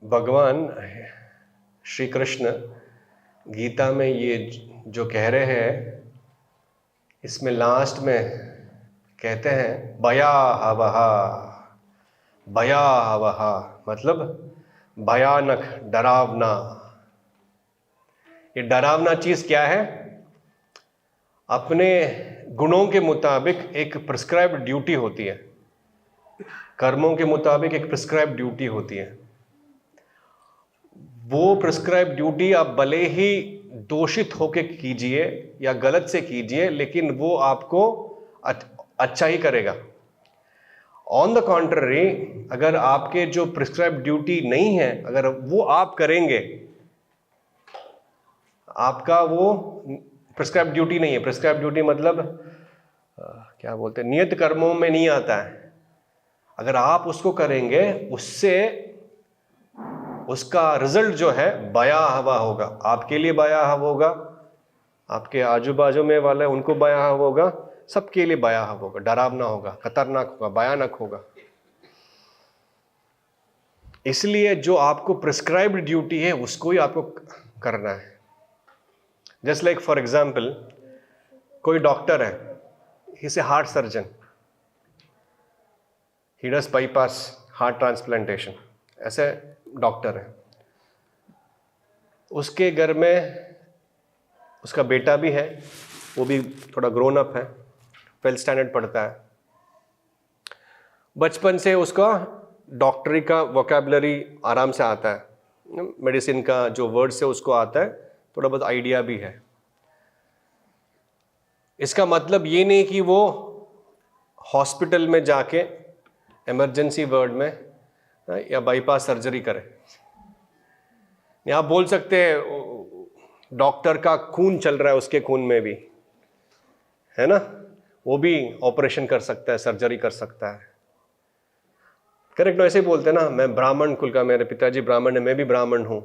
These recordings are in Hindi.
भगवान श्री कृष्ण गीता में ये जो कह रहे हैं, इसमें लास्ट में कहते हैं भयावहा। भयावहा मतलब भयानक, डरावना। ये डरावना चीज क्या है? अपने गुणों के मुताबिक एक प्रिस्क्राइब्ड ड्यूटी होती है, कर्मों के मुताबिक एक प्रिस्क्राइब्ड ड्यूटी होती है। वो प्रिस्क्राइब ड्यूटी आप भले ही दोषित होके कीजिए या गलत से कीजिए, लेकिन वो आपको अच्छा ही करेगा। ऑन द कॉन्ट्ररी, अगर आपके जो प्रिस्क्राइब ड्यूटी नहीं है, अगर वो आप करेंगे, आपका वो प्रिस्क्राइब ड्यूटी नहीं है। प्रिस्क्राइब ड्यूटी मतलब क्या बोलते हैं, नियत कर्मों में नहीं आता है। अगर आप उसको करेंगे, उससे उसका रिजल्ट जो है भयावह होगा। आपके लिए भयावह होगा, आपके आजू बाजू में वाले उनको भयावह होगा, सबके लिए भयावह होगा, डरावना होगा, खतरनाक होगा, भयानक होगा। इसलिए जो आपको प्रिस्क्राइब्ड ड्यूटी है उसको ही आपको करना है। जस्ट लाइक फॉर एग्जाम्पल, कोई डॉक्टर है, he is a heart surgeon, he does bypass heart transplantation, ऐसे डॉक्टर है। उसके घर में उसका बेटा भी है, वो भी थोड़ा ग्रोन अप है, 12th स्टैंडर्ड पढ़ता है। बचपन से उसका डॉक्टरी का वोकैबुलरी आराम से आता है, मेडिसिन का जो वर्ड्स है उसको आता है, थोड़ा बहुत आइडिया भी है। इसका मतलब ये नहीं कि वो हॉस्पिटल में जाके इमरजेंसी वार्ड में या बाईपास सर्जरी करे। आप बोल सकते हैं डॉक्टर का खून चल रहा है उसके खून में भी, है ना, वो भी ऑपरेशन कर सकता है, सर्जरी कर सकता है। करेक्ट? ऐसे ही बोलते हैं ना, मैं ब्राह्मण कुल का, मेरे पिताजी ब्राह्मण है, मैं भी ब्राह्मण हूं।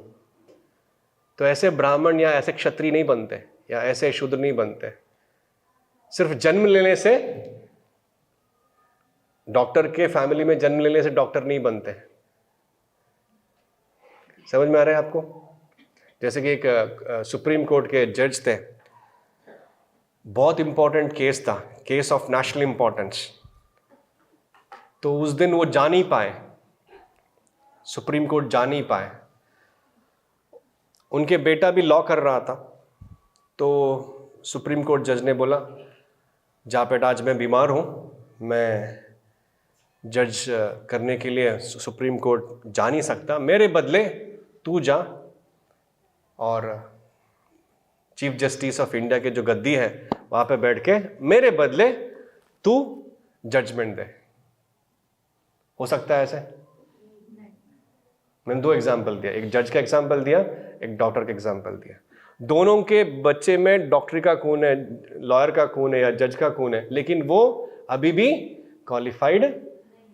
तो ऐसे ब्राह्मण या ऐसे क्षत्रिय नहीं बनते या ऐसे शूद्र नहीं बनते। सिर्फ जन्म लेने से, डॉक्टर के फैमिली में जन्म लेने से डॉक्टर नहीं बनते। समझ में आ रहा है आपको? जैसे कि एक सुप्रीम कोर्ट के जज थे, बहुत इंपॉर्टेंट केस था, केस ऑफ नेशनल इंपॉर्टेंस। तो उस दिन वो जा नहीं पाए, सुप्रीम कोर्ट जा नहीं पाए। उनके बेटा भी लॉ कर रहा था। तो सुप्रीम कोर्ट जज ने बोला, जा बेटा, आज मैं बीमार हूं, मैं जज करने के लिए सुप्रीम कोर्ट जा नहीं सकता, मेरे बदले तू जा और चीफ जस्टिस ऑफ इंडिया के जो गद्दी है वहां पे बैठ के मेरे बदले तू जजमेंट दे। हो सकता है ऐसे? मैंने 2 एग्जाम्पल दिया, एक जज का एग्जाम्पल दिया, एक डॉक्टर का एग्जाम्पल दिया। दोनों के बच्चे में डॉक्टरी का खून है, लॉयर का खून है या जज का खून है, लेकिन वो अभी भी क्वालिफाइड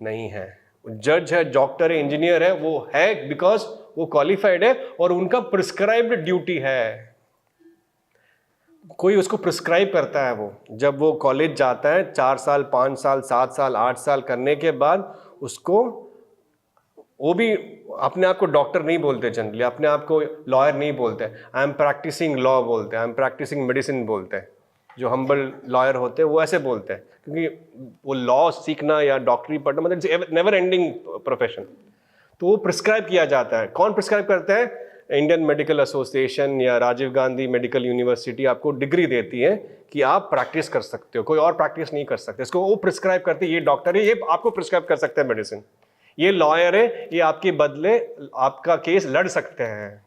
नहीं है। जज है, डॉक्टर है, इंजीनियर है, वो है बिकॉज वो क्वालिफाइड है और उनका प्रिस्क्राइब्ड ड्यूटी है। कोई उसको प्रिस्क्राइब करता है। वो जब वो कॉलेज जाता है, 4 साल 5 साल 7 साल 8 साल करने के बाद उसको, वो भी अपने आप को डॉक्टर नहीं बोलते, जनरली अपने आप को लॉयर नहीं बोलते, आई एम प्रैक्टिसिंग लॉ बोलते हैं, आई एम प्रैक्टिसिंग मेडिसिन बोलते हैं। जो हम्बल लॉयर होते हैं वो ऐसे बोलते हैं, क्योंकि वो लॉ सीखना या डॉक्टरी पढ़ना मतलब नेवर एंडिंग प्रोफेशन। तो वो प्रिस्क्राइब किया जाता है। कौन प्रिस्क्राइब करता है? इंडियन मेडिकल एसोसिएशन या राजीव गांधी मेडिकल यूनिवर्सिटी आपको डिग्री देती है कि आप प्रैक्टिस कर सकते हो, कोई और प्रैक्टिस नहीं कर सकते। इसको वो प्रिस्क्राइब करते हैं, ये डॉक्टर है, ये आपको प्रिस्क्राइब कर सकते हैं मेडिसिन, ये लॉयर है, ये आपके बदले आपका केस लड़ सकते हैं।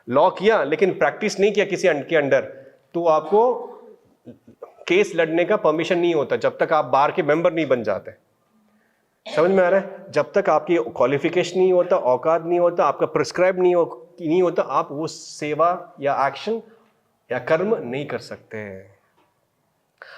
लॉ किया लेकिन प्रैक्टिस नहीं किया किसी के अंडर, तो आपको केस लड़ने का परमिशन नहीं होता जब तक आप बार के मेंबर नहीं बन जाते। समझ में आ रहा है? जब तक आपकी क्वालिफिकेशन नहीं होता, औकात नहीं होता, आपका प्रिस्क्राइब नहीं होता, आप वो सेवा या एक्शन या कर्म नहीं कर सकते।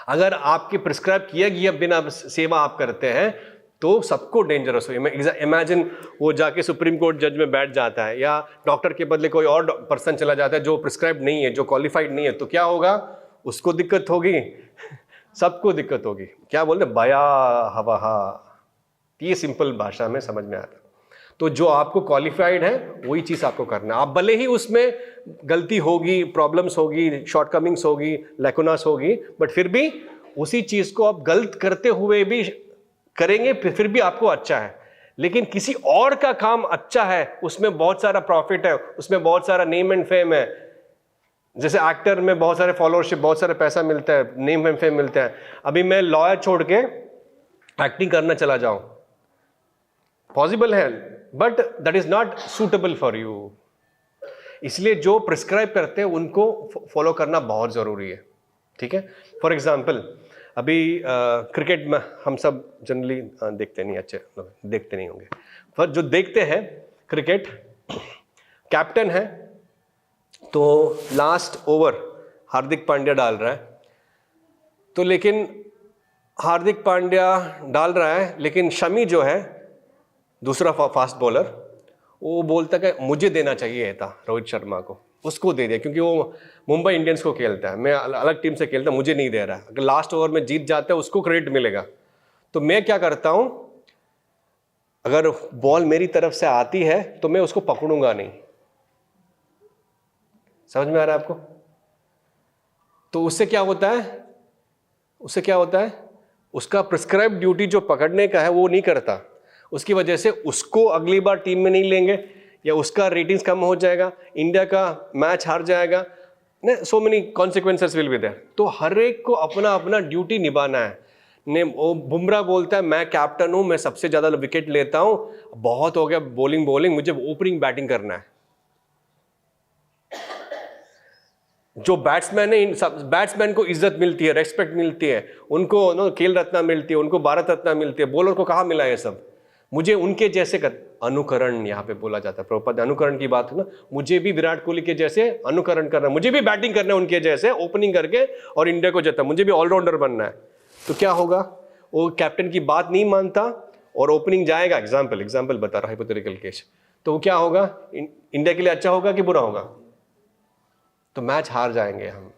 अगर आपके प्रिस्क्राइब किया गया बिना सेवा आप करते हैं तो सबको डेंजरस हो। इमेजिन वो जाके सुप्रीम कोर्ट जज में बैठ जाता है या डॉक्टर के बदले कोई और पर्सन चला जाता है जो प्रिस्क्राइब नहीं है, जो क्वालिफाइड नहीं है, तो क्या होगा? उसको दिक्कत होगी, सबको दिक्कत होगी। क्या बोलते हैं? बया हवा। ये सिंपल भाषा में समझ में आता। तो जो आपको क्वालिफाइड है वही चीज आपको करना है। आप भले ही उसमें गलती होगी, प्रॉब्लम्स होगी, शॉर्टकमिंग्स होगी, लैकुनास होगी, बट फिर भी उसी चीज को आप गलत करते हुए भी करेंगे, फिर भी आपको अच्छा है। लेकिन किसी और का काम अच्छा है, उसमें बहुत सारा प्रॉफिट है, उसमें बहुत सारा नेम एंड फेम है। जैसे एक्टर में बहुत सारे फॉलोअरशिप, बहुत सारा पैसा मिलता है, नेम एंड फेम मिलता है। अभी मैं लॉयर छोड़ के एक्टिंग करना चला जाऊं, पॉसिबल है, but that is not suitable for you. इसलिए जो प्रिस्क्राइब करते हैं उनको फॉलो करना बहुत जरूरी है। ठीक है? फॉर एग्जाम्पल, अभी क्रिकेट में हम सब जनरली देखते नहीं, अच्छे देखते नहीं होंगे, पर जो देखते हैं क्रिकेट, कैप्टन है तो लास्ट ओवर हार्दिक पांड्या डाल रहा है, तो लेकिन हार्दिक पांड्या डाल रहा है, लेकिन शमी जो है दूसरा फास्ट बॉलर, वो बोलता है कि मुझे देना चाहिए था रोहित शर्मा को, उसको दे दिया क्योंकि वो मुंबई इंडियंस को खेलता है, मैं अलग टीम से खेलता, मुझे नहीं दे रहा है। अगर लास्ट ओवर में जीत जाता है उसको क्रेडिट मिलेगा। तो मैं क्या करता हूं, अगर बॉल मेरी तरफ से आती है तो मैं उसको पकड़ूंगा नहीं। समझ में आ रहा है आपको? तो उससे क्या होता है, उसका प्रिस्क्राइब ड्यूटी जो पकड़ने का है वो नहीं करता। उसकी वजह से उसको अगली बार टीम में नहीं लेंगे, या उसका रेटिंग्स कम हो जाएगा, इंडिया का मैच हार जाएगा, so many consequences will be there. तो हर एक को अपना अपना ड्यूटी निभाना है। वो बुमराह बोलता है मैं कैप्टन हूं, मैं सबसे ज्यादा विकेट लेता हूं, बहुत हो गया बॉलिंग, मुझे ओपनिंग बैटिंग करना है। जो बैट्समैन है, बैट्समैन को इज्जत मिलती है, रेस्पेक्ट मिलती है, उनको खेल रत्न मिलती है, उनको भारत रत्न मिलती है। बॉलर को कहाँ मिला है सब? मुझे उनके जैसे अनुकरण यहाँ पे बोला जाता है। प्रभुपाद अनुकरण की बात है ना, मुझे भी विराट कोहली के जैसे अनुकरण करना, मुझे भी बैटिंग करना है उनके जैसे, ओपनिंग करके और इंडिया को जितना, मुझे भी ऑलराउंडर बनना है। तो क्या होगा, वो कैप्टन की बात नहीं मानता और ओपनिंग जाएगा, एग्जाम्पल बता रहा, हाइपोथेटिकल केस, तो क्या होगा, इंडिया के लिए अच्छा होगा कि बुरा होगा? तो मैच हार जाएंगे हम।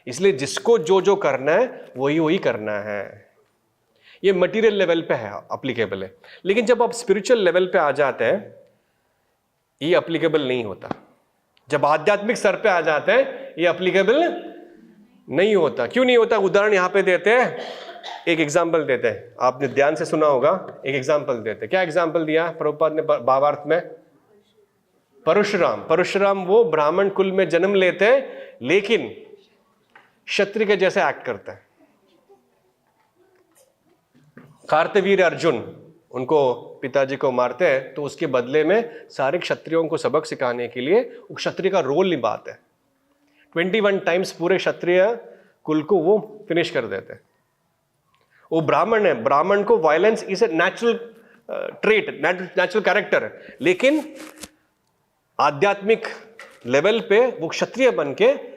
इसलिए जिसको जो करना है वही करना है। ये मटेरियल लेवल पे है, अप्लीकेबल है। लेकिन जब आप स्पिरिचुअल लेवल पे आ जाते हैं ये अप्लीकेबल नहीं होता। जब आध्यात्मिक स्तर पे आ जाते हैं ये अप्लीकेबल नहीं होता। क्यों नहीं होता? उदाहरण यहां पे देते हैं, एक एग्जाम्पल देते हैं, आपने ध्यान से सुना होगा। एक एग्जाम्पल देते हैं। क्या एग्जाम्पल दिया प्रभुपाद ने भावार्थ में? परशुराम वो ब्राह्मण कुल में जन्म लेते हैं लेकिन क्षत्रिय के जैसे एक्ट करते हैं। कार्तवीर अर्जुन, उनको पिताजी को मारते हैं तो उसके बदले में सारे क्षत्रियों को सबक सिखाने के लिए वो क्षत्रिय का रोल निभाते हैं। 21 टाइम्स पूरे क्षत्रिय कुल को वो फिनिश कर देते हैं। वो ब्राह्मण है, ब्राह्मण को violence is a natural trait, natural character है, लेकिन आध्यात्मिक लेवल पे वो क्षत्रिय बन के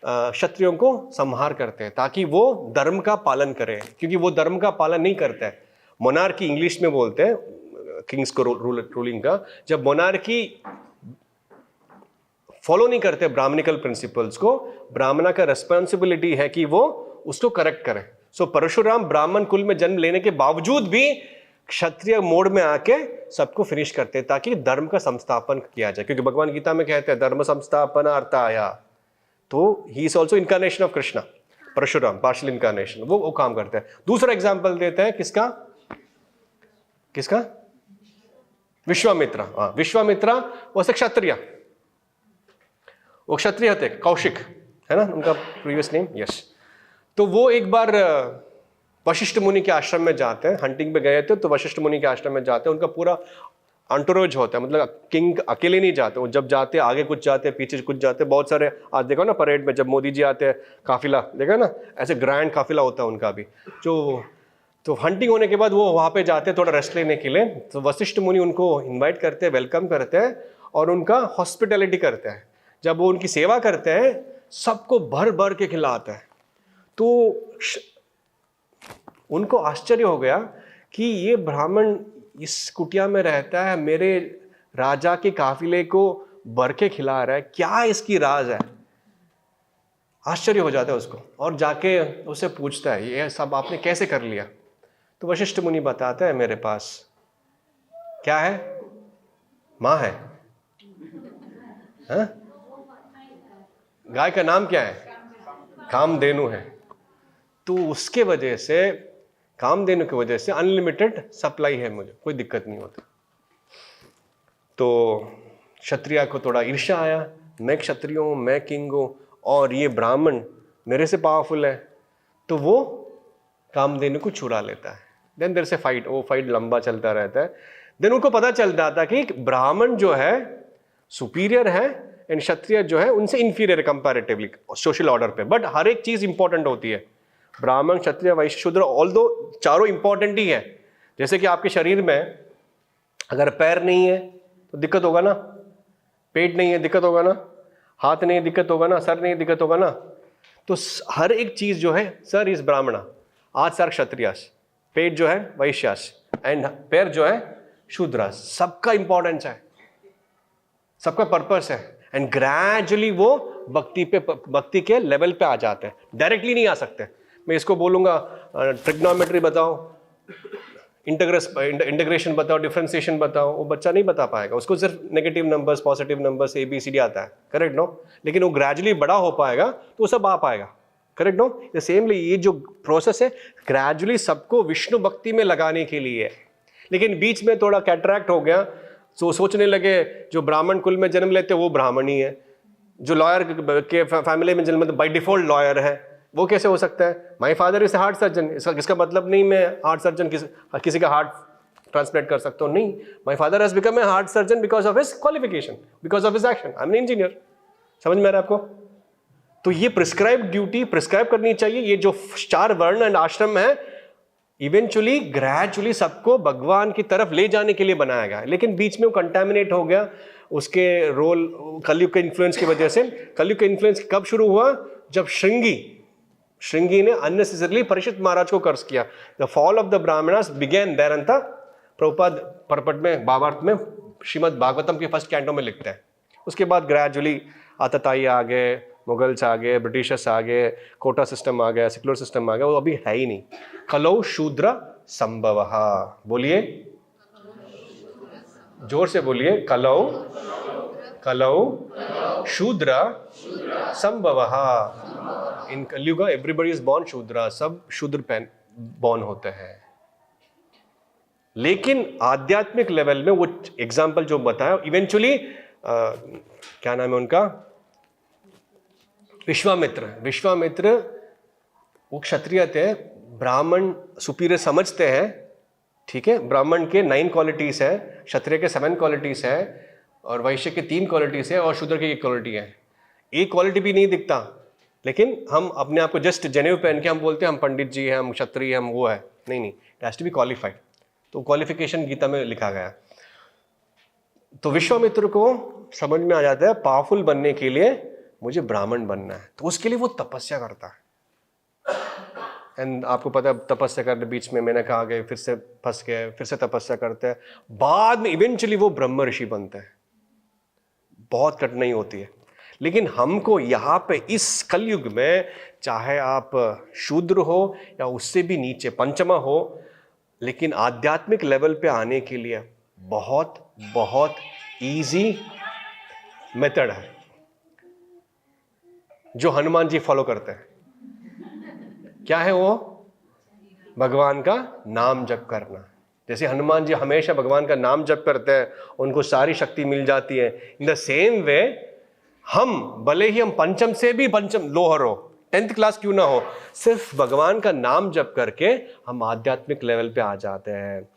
क्षत्रियों को संहार करते हैं ताकि वो धर्म का पालन करें, क्योंकि वो धर्म का पालन नहीं करते हैं। मोनार्की इंग्लिश में बोलते हैं, किंग्स को रूलिंग का। जब मोनार्की फॉलो नहीं करते ब्राह्मणिकल प्रिंसिपल्स को, ब्राह्मणा का रेस्पॉन्सिबिलिटी है कि वो उसको करेक्ट करें। सो परशुराम ब्राह्मण कुल में जन्म लेने के बावजूद भी क्षत्रिय मोड में आके सबको फिनिश करते हैं ताकि धर्म का संस्थापन किया जाए, क्योंकि भगवान गीता में कहते हैं धर्म संस्थापन अर्थाया। तो he is also incarnation of Krishna. Parshuram partial incarnation, वो काम करते हैं। दूसरा एग्जाम्पल देते हैं, किसका? विश्वामित्र। हाँ, विश्वामित्र वो क्षत्रिय, वो क्षत्रिय थे, कौशिक है ना उनका प्रीवियस नेम, यस। तो वो एक बार वशिष्ठ मुनि के आश्रम में जाते हैं, हंटिंग पे गए थे तो वशिष्ठ मुनि के आश्रम में जाते हैं। उनका पूरा अंटोरेज होता है, मतलब किंग अकेले नहीं जाते, वो जब जाते आगे कुछ जाते पीछे कुछ जाते, बहुत सारे। आज देखो ना परेड में जब मोदी जी आते हैं, काफिला देखा ना, ऐसे ग्रैंड काफिला होता है उनका भी। जो तो हंटिंग होने के बाद वो वहाँ पे जाते हैं थोड़ा रेस्ट लेने के लिए, तो वशिष्ठ मुनि उनको इनवाइट करते हैं, वेलकम करते हैं और उनका हॉस्पिटैलिटी करते हैं। जब वो उनकी सेवा करते हैं सबको भर भर के खिलाते हैं। तो उनको आश्चर्य हो गया कि ये ब्राह्मण इस कुटिया में रहता है, मेरे राजा के काफिले को भर के खिला रहा है, क्या इसकी राज है। आश्चर्य हो जाता है उसको और जाके उससे पूछता है ये सब आपने कैसे कर लिया। तो वशिष्ठ मुनि बताता है मेरे पास क्या है, माँ है। हाँ? गाय का नाम क्या है, कामधेनु है। तो उसके वजह से, कामधेनु की वजह से अनलिमिटेड सप्लाई है, मुझे कोई दिक्कत नहीं होता। तो क्षत्रिय को थोड़ा ईर्ष्या आया, मैं क्षत्रिय हूं, मैं किंग हूं और ये ब्राह्मण मेरे से पावरफुल है, तो वो कामधेनु को चुरा लेता है। देन देयर से फाइट, वो फाइट लंबा चलता रहता है। देन उनको पता चलता था कि ब्राह्मण जो है सुपीरियर है एंड क्षत्रिय जो है उनसे इंफीरियर कंपैरेटिवली सोशल ऑर्डर पे। बट हर एक चीज इंपॉर्टेंट होती है, ब्राह्मण क्षत्रिय वैश्य शूद्र, ऑल्दो चारों इंपॉर्टेंट ही है। जैसे कि आपके शरीर में अगर पैर नहीं है तो दिक्कत होगा ना, पेट नहीं है दिक्कत होगा ना, हाथ नहीं दिक्कत होगा ना, सर नहीं दिक्कत होगा ना। तो हर एक चीज जो है, सर इज ब्राह्मणा, आज सर क्षत्रियास, पेट जो है वैश्यास एंड पैर जो है शूद्रास। सबका इंपॉर्टेंस है, सबका पर्पस है एंड ग्रेजुअली वो भक्ति के लेवल पे आ जाते हैं, डायरेक्टली नहीं आ सकते। मैं इसको बोलूंगा ट्रिग्नोमेट्री बताओ, इंटीग्रेशन बताओ, डिफरेंशिएशन बताओ, वो बच्चा नहीं बता पाएगा। उसको सिर्फ negative numbers, positive numbers, ABCD आता है, करेक्ट नो। लेकिन वो ग्रेजुअली बड़ा हो पाएगा तो वो सब आ पाएगा, करेक्ट नो। द सेमली ये जो प्रोसेस है ग्रेजुअली सबको विष्णु भक्ति में लगाने के लिए है। लेकिन बीच में थोड़ा कैटरैक्ट हो गया, तो सोचने लगे जो ब्राह्मण कुल में जन्म लेते वो ब्राह्मण ही है, जो लॉयर के फैमिली में जन्म बाय डिफॉल्ट लॉयर है, वो कैसे हो सकता है। My father is heart surgeon, इसका मतलब नहीं मैं हार्ट सर्जन किसी का हार्ट ट्रांसप्लांट कर सकता हूँ, नहीं। My father has become a heart surgeon because of his qualification, because of his action. I am an engineer. समझ में आ रहा है आपको। तो ये प्रिस्क्राइब ड्यूटी प्रिस्क्राइब करनी चाहिए। ये जो 4 वर्ण एंड आश्रम है इवेंचुअली ग्रेजुअली सबको भगवान की तरफ ले जाने के लिए बनाया गया, लेकिन बीच में वो कंटेमिनेट हो गया उसके रोल, कलयुग के इन्फ्लुएंस की वजह से। कलयुग के इन्फ्लुएंस कब शुरू हुआ, जब श्रृंगी ने अननेसेसरली परीक्षित महाराज को कर्ज किया। The fall of the brahmanas began there. अंत प्रभुपाद परपट में भावार्थ में श्रीमद् भागवतम के फर्स्ट कैंटो में लिखते हैं। उसके बाद ग्रेजुअली आतताई आ गए, मुगल्स आ गए, ब्रिटिशर्स आ गए, कोटा सिस्टम आ गया, सेक्युलर सिस्टम आ गया, वो अभी है ही नहीं। कलौ शूद्र संभवः, बोलिए जोर से बोलिए, कलौ शूद्र संभवः। इन कलयुग एवरीबॉडी इज बॉर्न शूद्र, सब शूद्र बॉर्न होते हैं। लेकिन आध्यात्मिक लेवल में वो एग्जाम्पल जो बताया इवेंचुअली क्या नाम है उनका, विश्वामित्र वो क्षत्रिय थे, ब्राह्मण सुपीरियर समझते हैं, ठीक है। ब्राह्मण के 9 क्वालिटीज है, क्षत्रिय के 7 क्वालिटीज है और वैश्य के 3 क्वालिटीज है और शूद्र की 1 क्वालिटी है। एक क्वालिटी भी नहीं दिखता, लेकिन हम अपने आप को जस्ट जनेऊ पहन के हम बोलते हैं हम पंडित जी हैं, हम क्षत्रिय, हम वो है। नहीं, it has to be qualified. तो क्वालिफिकेशन गीता में लिखा गया। तो विश्वामित्र को समझ में आ जाता है पावरफुल बनने के लिए मुझे ब्राह्मण बनना है, तो उसके लिए वो तपस्या करता है। एंड आपको पता है तपस्या करने बीच में मैंने कहा गए, फिर से फंस गए, फिर से तपस्या करते हैं, बाद में इवेंचुअली वो ब्रह्म ऋषि बनते हैं। बहुत कठिनाई होती है, लेकिन हमको यहाँ पे इस कलयुग में चाहे आप शूद्र हो या उससे भी नीचे पंचमा हो, लेकिन आध्यात्मिक लेवल पे आने के लिए बहुत बहुत इजी मेथड है जो हनुमान जी फॉलो करते हैं। क्या है वो? भगवान का नाम जप करना। जैसे हनुमान जी हमेशा भगवान का नाम जप करते हैं, उनको सारी शक्ति मिल जाती है। इन द सेम वे हम भले ही हम पंचम से भी पंचम लोअर हो, 10th क्लास क्यों ना हो, सिर्फ भगवान का नाम जप करके हम आध्यात्मिक लेवल पे आ जाते हैं।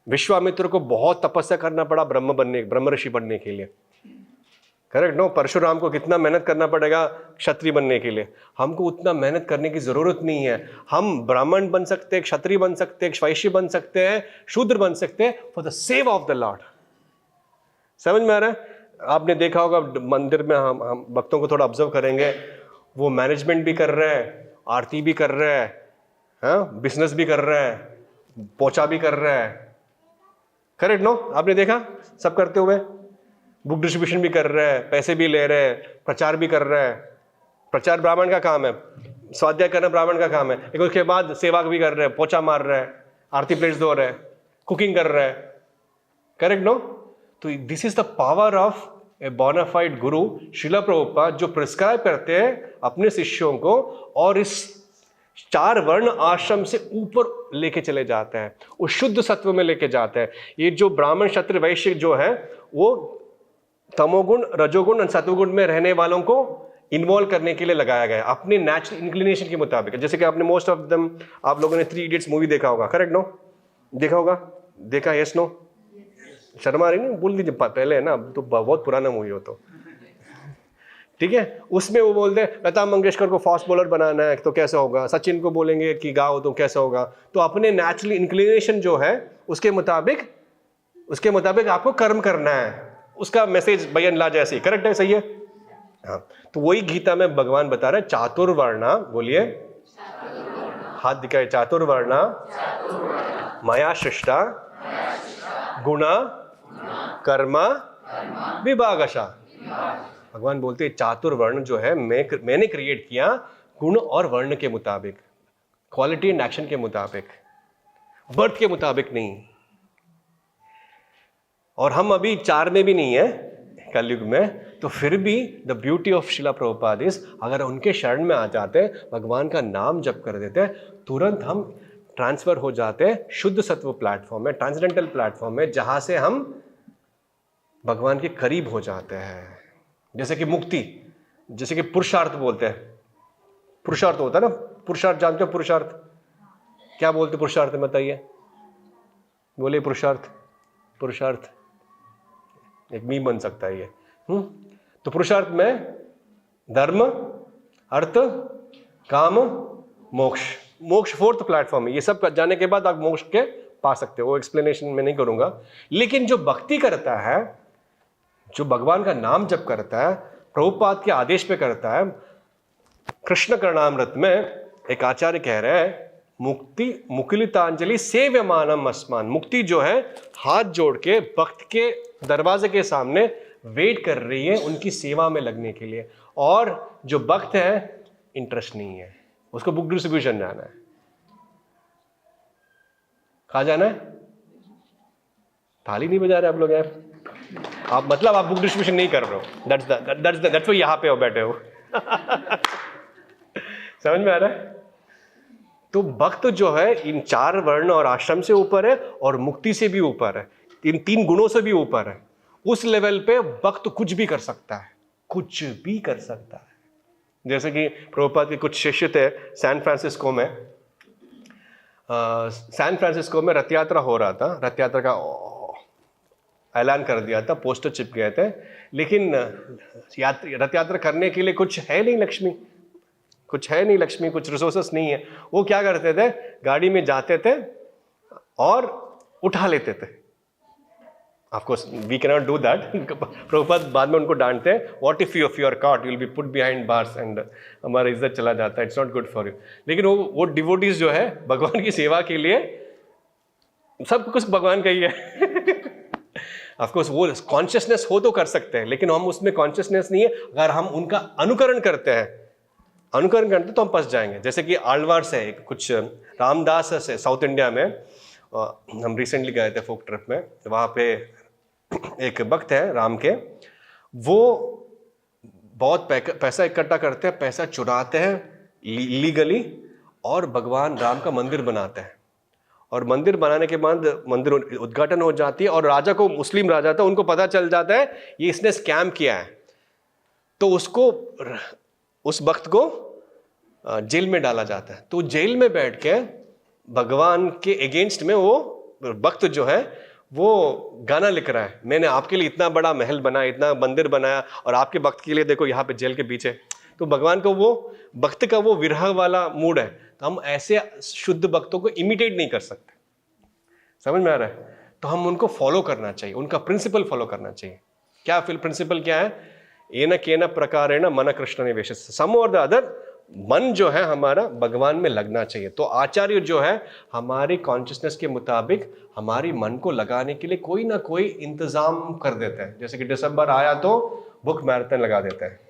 विश्वामित्र को बहुत तपस्या करना पड़ा ब्रह्म ऋषि बनने के लिए। Correct no? परशुराम को कितना मेहनत करना पड़ेगा क्षत्रिय बनने के लिए, हमको उतना मेहनत करने की जरूरत नहीं है। हम ब्राह्मण बन सकते हैं, क्षत्रिय बन सकते हैं, वैश्य बन सकते हैं, शूद्र बन सकते हैं for the save of the Lord. समझ में आ रहा है? आपने देखा होगा मंदिर में, हम भक्तों को थोड़ा ऑब्जर्व करेंगे, वो मैनेजमेंट भी कर रहे हैं, आरती भी कर रहे हैं, हाँ, बिजनेस भी कर रहे हैं, पोछा भी कर रहे हैं। Correct no? आपने देखा सब करते हुए, बुक डिस्ट्रीब्यूशन भी कर रहे हैं, पैसे भी ले रहे हैं, प्रचार भी कर रहे हैं। प्रचार ब्राह्मण का काम है, स्वाध्याय करना ब्राह्मण का काम है, लेकिन उसके बाद सेवा भी कर रहे हैं, पोछा मार रहे हैं, आरती प्लेट्स धो रहे हैं, कुकिंग कर रहे हैं। Correct no? तो this is the power of a bona fide guru Srila Prabhupada, जो प्रिस्क्राइब करते हैं अपने शिष्यों को और इस 4 वर्ण आश्रम से ऊपर लेके चले जाते हैं, उस शुद्ध सत्व में लेके जाते हैं। ये जो ब्राह्मण क्षत्रिय वैश्य जो है वो तमोगुण, रजोगुण और सत्वगुण में रहने वालों को इन्वॉल्व करने के लिए लगाया गया है अपने नेचुरल इंक्लिनेशन के मुताबिक। जैसे कि आपने मोस्ट ऑफ देम, आप लोगों ने 3 इडियट्स मूवी देखा होगा। Correct no? देखा होगा? देखा? Yes no? शर्मा रही नहीं, बोल दीजिए पहले है ना, तो बहुत पुराना मूवी हो तो ठीक है। उसमें वो बोलते हैं लता मंगेशकर को फास्ट बॉलर बनाना है तो कैसे होगा, सचिन को बोलेंगे कि गाओ तो कैसे होगा। तो अपने नेचुरल इंक्लिनेशन जो है उसके मुताबिक आपको कर्म करना है। उसका मैसेज बयान ला जैसे ही। करेक्ट है? सही है? हाँ। तो वही गीता में भगवान बता रहे चातुर्वर्णा, बोलिए, हाथ दिखाए, चातुर्वर्णा मया सृष्टा गुणा कर्मा विभागशः। भगवान बोलते हैं चातुर्वर्ण जो है मैंने क्रिएट किया गुण और वर्ण के मुताबिक, क्वालिटी एंड एक्शन के मुताबिक, बर्थ के मुताबिक नहीं। और हम अभी 4 में भी नहीं है कलयुग में, तो फिर भी the beauty of Srila Prabhupada is, अगर उनके शरण में आ जाते, भगवान का नाम जप कर देते, तुरंत हम ट्रांसफर हो जाते हैं शुद्ध सत्व प्लेटफॉर्म में, ट्रांसडेंटल प्लेटफॉर्म में, जहां से हम भगवान के करीब हो जाते हैं। जैसे कि मुक्ति, जैसे कि पुरुषार्थ बोलते हैं, पुरुषार्थ होता है ना, पुरुषार्थ जानते हो? पुरुषार्थ क्या बोलते? पुरुषार्थ बताइए, बोलिए। पुरुषार्थ एक मीम बन सकता है ये। तो पुरुषार्थ में धर्म, अर्थ, काम, मोक्ष। मोक्ष 4th प्लेटफॉर्म है। ये सब जाने के बाद आप मोक्ष के पा सकते हो, वो एक्सप्लेनेशन मैं नहीं करूंगा। लेकिन जो भक्ति करता है, जो भगवान का नाम जप करता है, प्रभुपाद के आदेश पे करता है, कृष्ण कर्णामृत में एक आचार्य कह रहे हैं, मुक्ति मुकुलितांजलि सेव्यमानम अस्मान। मुक्ति जो है हाथ जोड़ के भक्त के दरवाजे के सामने वेट कर रही है उनकी सेवा में लगने के लिए। और जो भक्त है इंटरेस्ट नहीं है, उसको बुक डिस्ट्रीब्यूशन जाना है। कहाँ जाना है? ताली नहीं बजा रहे आप लोग यार। आप मतलब आप बुक डिस्ट्रीब्यूशन नहीं कर रहे हो। दैट्स वो यहाँ पे हो, बैठे हो समझ में आ रहा है? तो भक्त जो है इन 4 वर्ण और आश्रम से ऊपर है और मुक्ति से भी ऊपर है, इन 3 गुणों से भी ऊपर है। उस लेवल पे भक्त कुछ भी कर सकता है, कुछ भी कर सकता है। जैसे कि प्रभुपाद के कुछ शिष्य थे सैन फ्रांसिस्को में। सैन फ्रांसिस्को में रथ यात्रा हो रहा था, रथ यात्रा का ऐलान कर दिया था, पोस्टर चिप गए थे, लेकिन रथ यात्रा करने के लिए कुछ है नहीं लक्ष्मी, कुछ रिसोर्सेस नहीं है। वो क्या करते थे, गाड़ी में जाते थे और उठा लेते थे। Of course, we cannot do that. Prabhupada बाद में उनको डांटते हैं, What if you are caught, you will be put behind bars and हमारा इज्जत चला जाता है, it's not good for you. लेकिन वो डिवोटीज जो है भगवान की सेवा के लिए सब कुछ भगवान का ही है Of course, वो कॉन्शियसनेस हो तो कर सकते हैं, लेकिन हम उसमें कॉन्शियसनेस नहीं है। अगर हम उनका अनुकरण करते तो हम फंस जाएंगे। जैसे कि आलवार्स है, कुछ रामदास है साउथ इंडिया में, हम रिसेंटली गए थे फोक ट्रिप में, वहाँ पे एक भक्त है राम के, वो बहुत पैसा इकट्ठा करते हैं, पैसा चुराते हैं लीगली और भगवान राम का मंदिर बनाते हैं। और मंदिर बनाने के बाद मंदिर उद्घाटन हो जाती है और राजा को, मुस्लिम राजा था, उनको पता चल जाता है ये इसने स्कैम किया है, तो उसको, उस भक्त को जेल में डाला जाता है। तो जेल में बैठ के भगवान के अगेंस्ट में वो भक्त जो है वो गाना लिख रहा है, मैंने आपके लिए इतना बड़ा महल बनाया, इतना मंदिर बनाया, और आपके भक्त के लिए देखो यहाँ पे जेल के पीछे। तो भगवान को वो भक्त का वो विरह वाला मूड है, तो हम ऐसे शुद्ध भक्तों को इमिटेट नहीं कर सकते। समझ में आ रहा है? तो हम उनको फॉलो करना चाहिए, उनका प्रिंसिपल फॉलो करना चाहिए। क्या प्रिंसिपल क्या है? येन केन प्रकारेण मन कृष्ण निवेश, सम और द अदर, मन जो है हमारा भगवान में लगना चाहिए। तो आचार्य जो है हमारी कॉन्शियसनेस के मुताबिक हमारी मन को लगाने के लिए कोई ना कोई इंतजाम कर देते हैं। जैसे कि दिसंबर आया तो बुक मैराथन लगा देते हैं,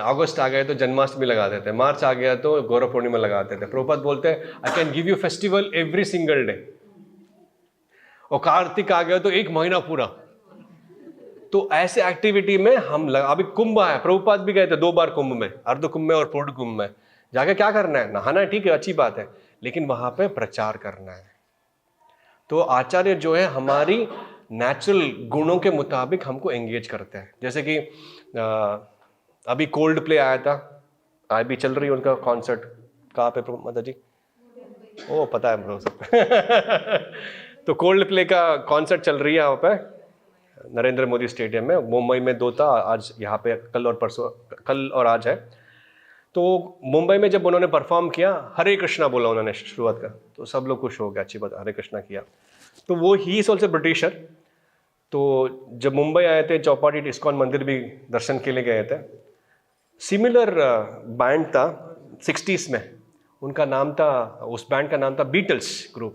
अगस्त आ गए तो जन्माष्टमी लगा देते हैं, मार्च आ गया तो गौरव पूर्णिमा लगा देते हैं। प्रभुपाद बोलते हैं I can give you festival every single day. और कार्तिक आ गया तो एक महीना पूरा। तो ऐसे एक्टिविटी में हम अभी कुंभ आया, प्रभुपाद भी गए थे 2 बार कुंभ में, अर्ध कुंभ में और पूर्ण कुंभ में। जाके क्या करना है? नहाना है, ठीक है, अच्छी बात है, लेकिन वहां पे प्रचार करना है। तो आचार्य जो है हमारी नेचुरल गुणों के मुताबिक हमको एंगेज करते हैं। जैसे कि अभी कोल्ड प्ले आया था, आज भी चल रही है उनका कॉन्सर्ट। कहाँ पे माता जी? ओ पता है ब्रो सब। तो कोल्ड प्ले का कॉन्सर्ट चल रही है वहाँ पे नरेंद्र मोदी स्टेडियम में। मुंबई में 2 था, आज यहाँ पे कल और परसों, कल और आज है। तो मुंबई में जब उन्होंने परफॉर्म किया, हरे कृष्णा बोला उन्होंने शुरुआत का, तो सब लोग खुश हो गए, अच्छी बात, हरे कृष्णा किया। तो वो ही इज ऑल्सो ब्रिटिशर। तो जब मुंबई आए थे, चौपाटी इस्कॉन मंदिर भी दर्शन के लिए गए थे। सिमिलर बैंड था 60s में, उनका नाम था, उस बैंड का नाम था बीटल्स ग्रुप।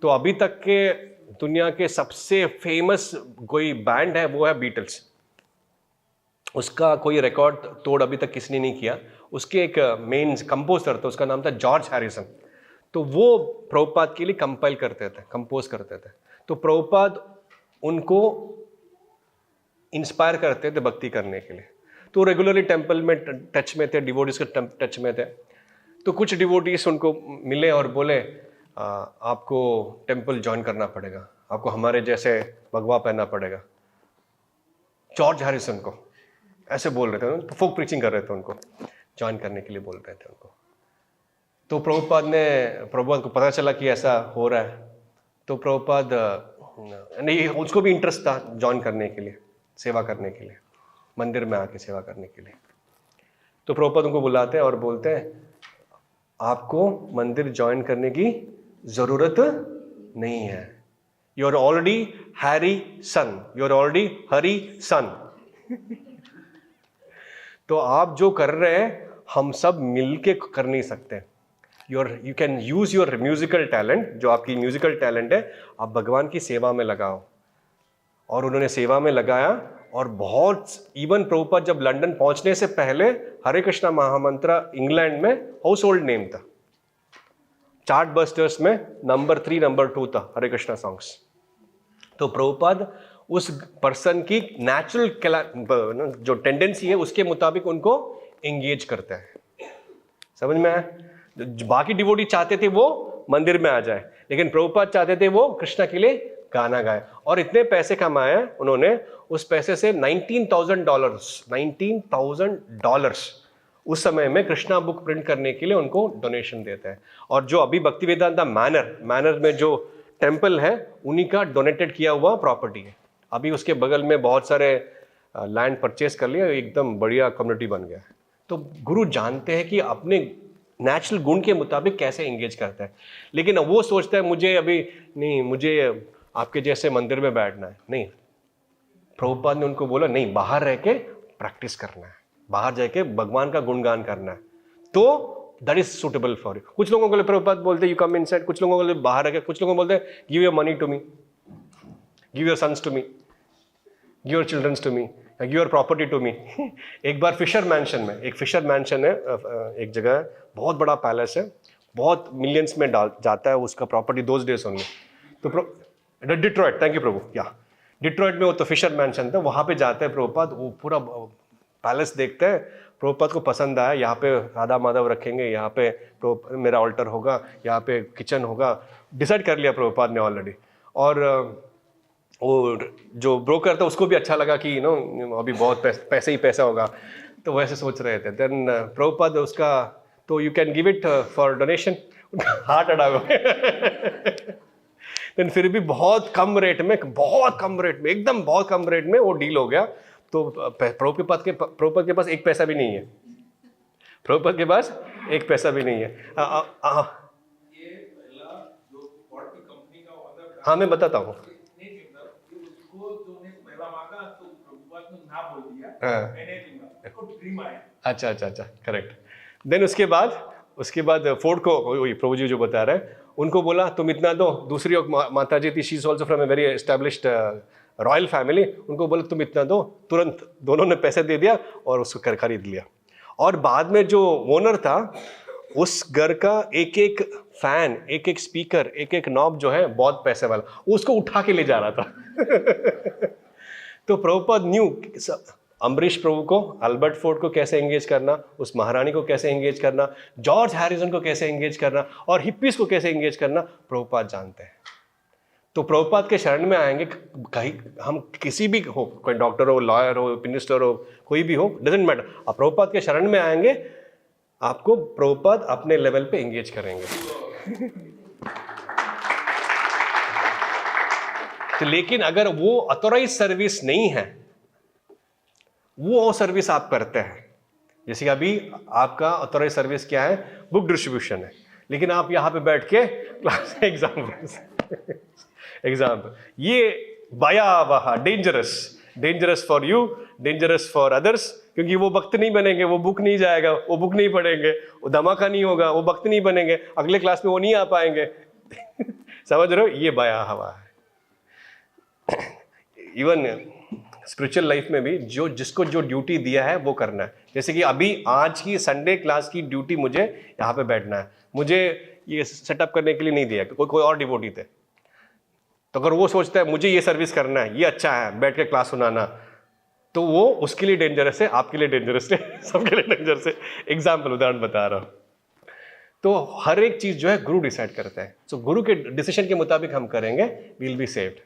तो अभी तक के दुनिया के सबसे फेमस कोई बैंड है वो है बीटल्स। उसका कोई रिकॉर्ड तोड़ अभी तक किसी ने नहीं किया। उसके एक मेन कंपोजर था, उसका नाम था जॉर्ज हैरिसन। तो वो प्रभुपाद के लिए कंपाइल करते थे, कंपोज करते थे। तो प्रभुपाद उनको इंस्पायर करते थे भक्ति करने के लिए। तो रेगुलरली टेम्पल में टच में थे, डिवोटीज के टच में थे। तो कुछ डिवोटीज उनको मिले और बोले आपको टेम्पल ज्वाइन करना पड़ेगा, आपको हमारे जैसे भगवा पहनना पड़ेगा। जॉर्ज हैरिसन को ऐसे बोल रहे थे, तो फोक प्रीचिंग कर रहे थे, उनको ज्वाइन करने के लिए बोल रहे थे उनको। तो प्रभुपाद को पता चला कि ऐसा हो रहा है। तो प्रभुपाद नहीं, उसको भी इंटरेस्ट था ज्वाइन करने के लिए, सेवा करने के लिए, मंदिर में आके सेवा करने के लिए। तो प्रभुपाद उनको बुलाते हैं और बोलते हैं आपको मंदिर ज्वाइन करने की जरूरत नहीं है, you are already Hari son, you are already Hari son. तो आप जो कर रहे हैं हम सब मिलके कर नहीं सकते। You can use your musical talent, जो आपकी म्यूजिकल टैलेंट है, आप भगवान की सेवा में लगाओ। और उन्होंने सेवा में लगाया, और बहुत, इवन प्रभुपाद जब लंदन पहुंचने से पहले हरे कृष्णा महामंत्र इंग्लैंड में हाउस होल्ड नेम था। चार्ट बस्टर्स में नंबर 3 नंबर 2 था हरे कृष्णा सॉन्ग्स। तो प्रभुपाद उस पर्सन की नेचुरल जो टेंडेंसी है उसके मुताबिक उनको एंगेज करता है। समझ में आया? बाकी डिवोटी चाहते थे वो मंदिर में आ जाए, लेकिन प्रभुपाद चाहते थे वो कृष्णा के लिए गाना गाए। और इतने पैसे कमाए उन्होंने, उस पैसे से $19,000 उस समय में कृष्णा बुक प्रिंट करने के लिए उनको डोनेशन देते हैं। और जो अभी भक्तिवेदांता मैनर में जो टेम्पल है, उन्हीं का डोनेटेड किया हुआ प्रॉपर्टी है। अभी उसके बगल में बहुत सारे लैंड परचेस कर लिया, एकदम बढ़िया कम्युनिटी बन गया। तो गुरु जानते हैं कि अपने नेचुरल गुण के मुताबिक कैसे एंगेज करता है। लेकिन वो सोचता है मुझे अभी नहीं, मुझे आपके जैसे मंदिर में बैठना है, नहीं। प्रभुपाद ने उनको बोला नहीं, बाहर रह के प्रैक्टिस करना है, बाहर जाके भगवान का गुणगान करना है, तो that is suitable for you. कुछ लोगों को प्रभुपाद बोलते यू कम इनसाइड, कुछ लोगों को बाहर रह के, कुछ लोगों को बोलते give your money to me, give your sons to me, give your childrens to me, give your property to me. एक बार फिशर मैंशन में, एक फिशर मैंशन है एक जगह, बहुत बड़ा पैलेस है, बहुत मिलियंस में जाता है उसका प्रॉपर्टी दोज डेज ओनली। तो डिट्रॉइट, थैंक यू प्रभु, या डिट्रॉइट में वो तो फिशर मैंशन था, वहाँ पे जाते हैं प्रभुपाद, वो पूरा पैलेस देखते हैं। प्रभुपाद को पसंद आया, यहाँ पे राधा माधव रखेंगे, यहाँ पे मेरा ऑल्टर होगा, यहाँ पे किचन होगा, डिसाइड कर लिया प्रभुपाद ने ऑलरेडी। और वो जो ब्रोकर था उसको भी अच्छा लगा कि अभी बहुत पैसे ही पैसा होगा, तो वैसे सोच रहे थे। देन प्रभुपाद उसका, तो you can give it for donation, heart अड़ा हुआ। देन फिर भी बहुत कम रेट में, एकदम बहुत कम रेट में वो डील हो गया। तो प्रभुपद के पास एक पैसा भी नहीं है, प्रभुपद के पास एक पैसा भी नहीं है। हाँ मैं बताता हूँ। अच्छा, करेक्ट। देन उसके बाद फोर्ड को, प्रभु जी जो बता रहे हैं, उनको बोला तुम इतना दो। दूसरी माता जी थी, she is also from a very established royal family, उनको बोला तुम इतना दो। तुरंत दोनों ने पैसे दे दिया और उसको खरीद लिया। और बाद में जो ओनर था उस घर का एक एक फैन, एक एक स्पीकर, एक एक नॉब जो है बहुत पैसे वाला, उसको उठा के ले जा रहा था। तो प्रभुपाद न्यू अम्बरीश प्रभु को, अल्बर्ट फोर्ड को कैसे एंगेज करना, उस महारानी को कैसे एंगेज करना, जॉर्ज हैरिसन को कैसे एंगेज करना और हिप्पीज को कैसे एंगेज करना, प्रभुपाद जानते हैं। तो प्रभुपाद के शरण में आएंगे, कहीं हम किसी भी हो, कोई डॉक्टर हो, लॉयर हो, मिनिस्टर हो, कोई भी हो, डजेंट मैटर, आप प्रभुपाद के शरण में आएंगे, आपको प्रभुपाद अपने लेवल पे एंगेज करेंगे। तो लेकिन अगर वो ऑथोराइज सर्विस नहीं है, वो सर्विस आप करते हैं, जैसे कि अभी आपका ऑथोराइज सर्विस क्या है, बुक डिस्ट्रीब्यूशन है, लेकिन आप यहाँ पे बैठ के क्लास एग्जाम्पल ये भयावह, dangerous for you, dangerous for others, क्योंकि वो वक्त नहीं बनेंगे, वो बुक नहीं जाएगा, वो बुक नहीं पढ़ेंगे, वो धमाका नहीं होगा, वो वक्त नहीं बनेंगे, अगले क्लास में वो नहीं आ पाएंगे। समझ रहे हो, ये भयावह है। इवन स्पिरिचुअल लाइफ में भी जिसको जो ड्यूटी दिया है वो करना है। जैसे कि अभी आज की संडे क्लास की ड्यूटी मुझे यहाँ पे बैठना है, मुझे ये सेटअप करने के लिए नहीं दिया, कोई और डिवोटी थे। तो अगर वो सोचता है मुझे ये सर्विस करना है, ये अच्छा है बैठ के क्लास सुनाना, तो वो उसके लिए डेंजरस है, आपके लिए डेंजरस है, सबके लिए डेंजरस है। एग्जाम्पल, उदाहरण बता रहा हूँ। तो हर एक चीज जो है गुरु डिसाइड करता है। तो गुरु के डिसीजन के मुताबिक हम करेंगे, वी विल बी सेव्ड।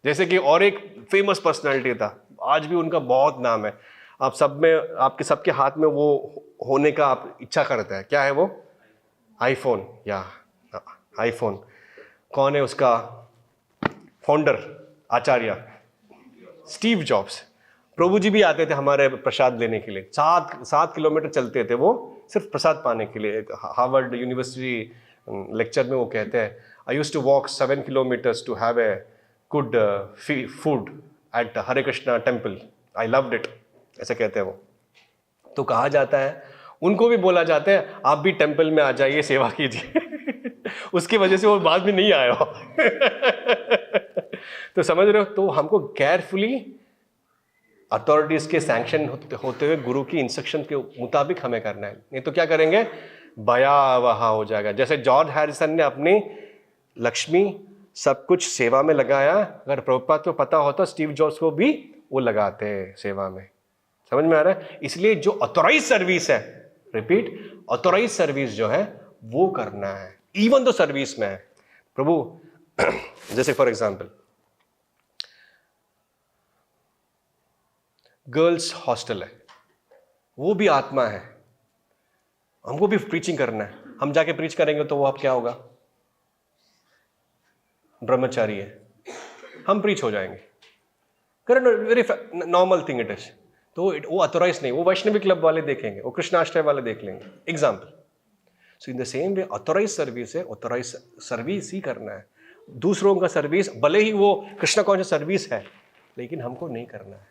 जैसे कि और एक फेमस पर्सनालिटी था, आज भी उनका बहुत नाम है, आप सब में, आपके सबके हाथ में वो होने का आप इच्छा करते हैं। क्या है वो? आईफोन। या आईफोन कौन है उसका फाउंडर? आचार्य स्टीव जॉब्स। प्रभु जी भी आते थे हमारे प्रसाद लेने के लिए, 7 किलोमीटर चलते थे वो सिर्फ प्रसाद पाने के लिए। हार्वर्ड यूनिवर्सिटी लेक्चर में वो कहते हैं, I used to walk 7 kilometres to have a good food at Hare Krishna temple, I loved it, ऐसे कहते हैं वो। तो कहा जाता है, उनको भी बोला जाता है आप भी टेम्पल में आ जाइए, सेवा कीजिए। उसकी वजह से वो बाद में नहीं आया। तो समझ रहे हो, तो हमको केयरफुली अथॉरिटीज के सैंक्शन होते हुए गुरु की इंस्ट्रक्शन के मुताबिक हमें करना है, नहीं तो क्या करेंगे, भयावह हो जाएगा। जैसे जॉर्ज हैरिसन ने अपनी लक्ष्मी सब कुछ सेवा में लगाया, अगर प्रभुपाद को पता होता स्टीव जॉब्स को भी वो लगाते हैं सेवा में। समझ में आ रहा है? इसलिए जो ऑथोराइज सर्विस है, रिपीट, ऑथोराइज सर्विस जो है वो करना है, इवन तो सर्विस में है। प्रभु जैसे फॉर एग्जांपल गर्ल्स हॉस्टल है, वो भी आत्मा है, हमको भी प्रीचिंग करना है। हम जाके प्रीच करेंगे तो वो आप क्या होगा, ब्रह्मचारी है, हम प्रीच हो जाएंगे, करें, very normal thing it is. तो वो अथोराइज नहीं, वो वैष्णवी क्लब वाले देखेंगे, वो कृष्णाष्टय वाले देख लेंगे, example. So in the same way authorise service है, ऑथोराइज सर्विस ही करना है। दूसरों का सर्विस भले ही वो कृष्णा कॉन्शियस सर्विस है, लेकिन हमको नहीं करना है।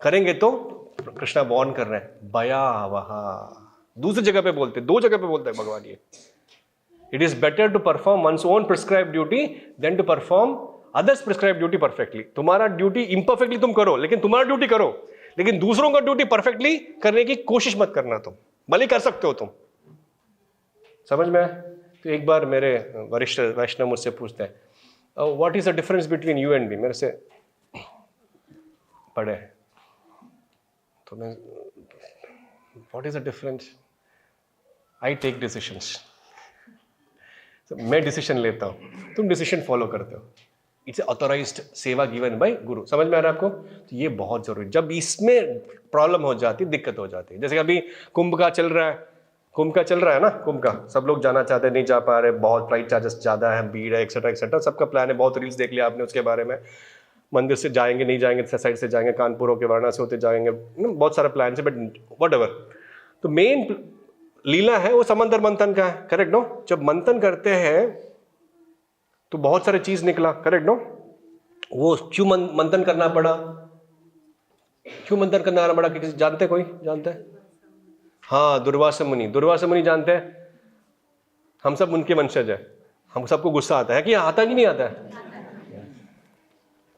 करेंगे तो कृष्णा बॉर्न कर रहे हैं, भयावह। दूसरी जगह पे बोलते, 2 जगह पे बोलते हैं भगवान ये, it is better to perform one's own prescribe duty than to perform others prescribe duty perfectly. तुम्हारा ड्यूटी इम्परफेक्टली तुम करो, लेकिन तुम्हारा ड्यूटी करो, लेकिन दूसरों का ड्यूटी परफेक्टली करने की कोशिश मत करना। तुम भले कर सकते हो तुम, समझ में? तो एक बार मेरे वरिष्ठ वैष्णव मुझसे पूछते हैं, what is the difference between you and me? मेरे से पढ़े तो मैं, what is the difference? I take decisions, मैं डिसीजन लेता हूं, तुम डिसीजन फॉलो करते हो। It's authorised seva given by guru. समझ में आ रहा है आपको? तो ये बहुत जरूरी, जब इसमें प्रॉब्लम हो जाती, दिक्कत हो जाती है। जैसे अभी कुंभ का चल रहा है, कुंभ का चल रहा है ना, कुंभ का सब लोग जाना चाहते हैं, नहीं जा पा रहे, बहुत फ्लाइट चार्जेस ज़्यादा है, भीड़ है, एक्सेट्रा एक्सेट्रा, सबका प्लान है, बहुत रील्स देख लिया आपने उसके बारे में, मंदिर से जाएंगे नहीं जाएंगे, साइड से जाएंगे, कानपुर होके वाराणसी होते जाएंगे, बहुत सारा प्लान है, बट वट एवर। तो मेन लीला है वो समंदर मंथन का है, करेक्ट नो? जब मंथन करते हैं तो बहुत सारे चीज निकला, करेक्ट नो? वो क्यों मंथन करना पड़ा, क्यों मंथन करना पड़ा, किसी जानते, कोई जानते है? हाँ, दुर्वासा मुनि, दुर्वासा मुनि जानते हैं, हम सब उनके वंशज है, हम सबको गुस्सा आता है कि आता कि नहीं आता है।